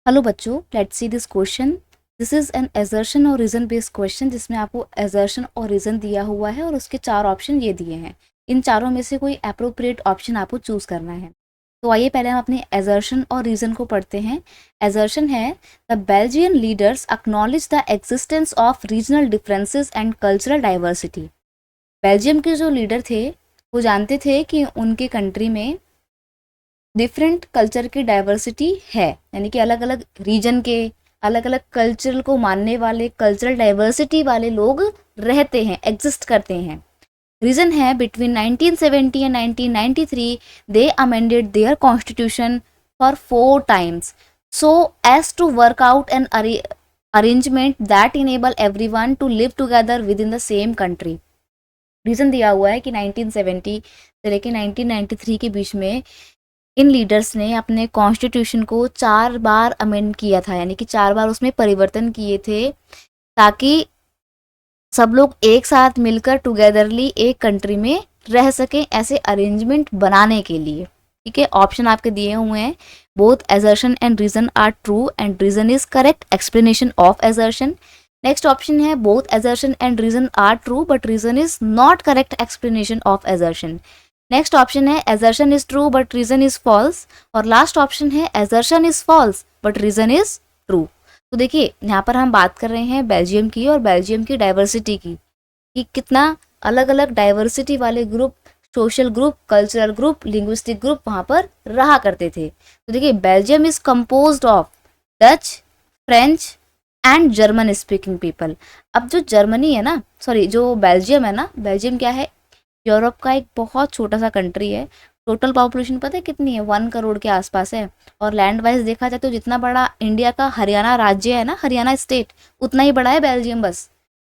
Hello बच्चों, let's see this question. This is an assertion और reason based question जिसमें आपको assertion और रीजन दिया हुआ है और उसके 4 ऑप्शन ये दिए हैं। इन चारों में से कोई अप्रोप्रिएट ऑप्शन आपको चूज करना है। तो आइए पहले हम अपने assertion और रीजन को पढ़ते हैं। assertion है the Belgian leaders acknowledge the existence of regional differences and cultural diversity. Belgium के जो लीडर थे वो जानते थे कि उनके कंट्री में डिफरेंट कल्चर की डाइवर्सिटी है, यानी कि अलग अलग रीजन के अलग अलग कल्चर को मानने वाले कल्चरल डाइवर्सिटी वाले लोग रहते हैं, एग्जिस्ट करते हैं। रीजन है between 1970 and 1993 they amended their constitution for 4 times so as to work out an arrangement that enable everyone to live together within the same country. Reason दिया हुआ है कि 1970 से लेकर 1993 के बीच में इन लीडर्स ने अपने कॉन्स्टिट्यूशन को 4 बार अमेंड किया था, यानी कि 4 बार उसमें परिवर्तन किए थे ताकि सब लोग एक साथ मिलकर टुगेदरली एक कंट्री में रह सकें, ऐसे अरेंजमेंट बनाने के लिए। ठीक है, ऑप्शन आपके दिए हुए हैं। Both assertion and reason are true and reason is correct explanation of assertion। Next option है both assertion and reason are true but reason is not correct explanation of assertion। Next option है assertion is true but reason is false. और last option है assertion is false but reason is true. तो देखिए यहाँ पर हम बात कर रहे हैं बेल्जियम की और बेल्जियम की डाइवर्सिटी की, कि कितना अलग अलग डाइवर्सिटी वाले group, social group, cultural group, linguistic group वहाँ पर रहा करते थे। तो देखिए Belgium is composed of Dutch, French and German speaking people. अब जो जर्मनी है ना, सॉरी जो बेल्जियम है ना, बेल्जियम क्या है, यूरोप का एक बहुत छोटा सा कंट्री है। टोटल पॉपुलेशन पता है कितनी है, 1 करोड़ के आसपास है। और लैंड वाइज देखा जाए तो जितना बड़ा इंडिया का हरियाणा राज्य है ना, हरियाणा स्टेट, उतना ही बड़ा है बेल्जियम बस।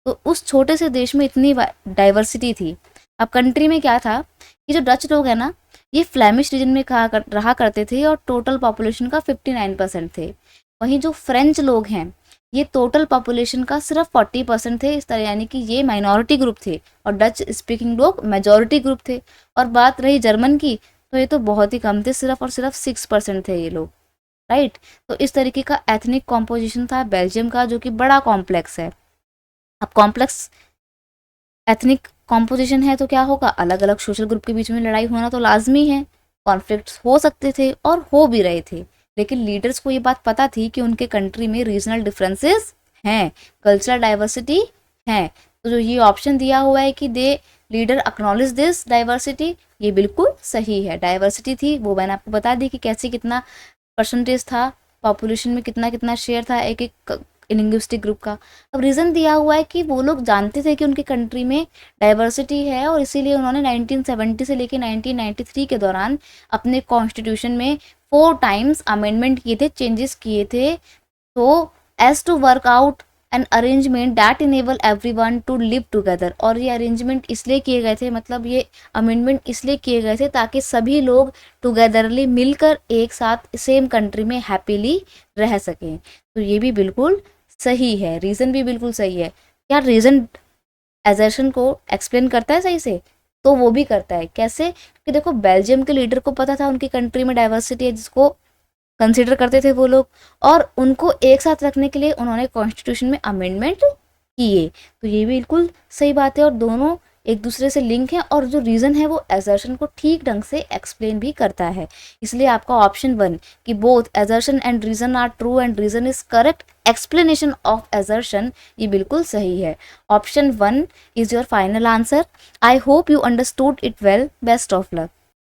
तो उस छोटे से देश में इतनी डाइवर्सिटी थी। अब कंट्री में क्या था कि जो डच लोग हैं ना, ये फ्लैमिश रीजन में रहा करते थे और टोटल पॉपुलेशन का 59% थे। वहीं जो फ्रेंच लोग हैं ये टोटल पॉपुलेशन का सिर्फ 40% थे, इस तरह यानी कि ये माइनॉरिटी ग्रुप थे और डच स्पीकिंग लोग मेजॉरिटी ग्रुप थे। और बात रही जर्मन की तो ये तो बहुत ही कम थे, सिर्फ और सिर्फ 6% थे ये लोग, राइट। तो इस तरीके का एथनिक कॉम्पोजिशन था बेल्जियम का, जो कि बड़ा कॉम्प्लेक्स है। अब कॉम्प्लेक्स एथनिक कॉम्पोजिशन है तो क्या होगा, अलग अलग सोशल ग्रुप के बीच में लड़ाई होना तो लाजमी है। कॉन्फ्लिक्ट्स हो सकते थे और हो भी रहे थे, लेकिन लीडर्स को ये बात पता थी कि उनके कंट्री में रीजनल डिफरेंसेस हैं, कल्चरल डाइवर्सिटी है। तो जो ये ऑप्शन दिया हुआ है कि दे लीडर एक्नॉलेज दिस डाइवर्सिटी, ये बिल्कुल सही है। डाइवर्सिटी थी वो मैंने आपको बता दी कि कैसे कितना परसेंटेज था, पॉपुलेशन में कितना कितना शेयर था एक एक लिंग्विस्टिक ग्रुप का। अब रीज़न दिया हुआ है कि वो लोग जानते थे कि उनकी कंट्री में डाइवर्सिटी है और इसीलिए उन्होंने 1970 से लेकर 1993 के दौरान अपने कॉन्स्टिट्यूशन में 4 टाइम्स अमेंडमेंट किए थे, चेंजेस किए थे, तो as to work out an arrangement that enable everyone to live together. और ये अरेंजमेंट इसलिए किए गए थे, मतलब ये अमेंडमेंट इसलिए किए गए थे ताकि सभी लोग टुगेदरली मिलकर एक साथ सेम कंट्री में हैप्पीली रह सकें। तो ये भी बिल्कुल सही है, रीज़न भी बिल्कुल सही है। क्या रीज़न assertion को एक्सप्लेन करता है सही से? तो वो भी करता है। कैसे? कि देखो बेल्जियम के लीडर को पता था उनकी कंट्री में डाइवर्सिटी है जिसको कंसिडर करते थे वो लोग, और उनको एक साथ रखने के लिए उन्होंने कॉन्स्टिट्यूशन में अमेंडमेंट किए। तो ये बिल्कुल सही बात है और दोनों एक दूसरे से लिंक है, और जो रीज़न है वो assertion को ठीक ढंग से एक्सप्लेन भी करता है। इसलिए आपका ऑप्शन 1 कि both assertion and reason are true and reason is correct explanation of assertion, ये बिल्कुल सही है। Option 1 is your final answer. I hope you understood it well. Best of luck.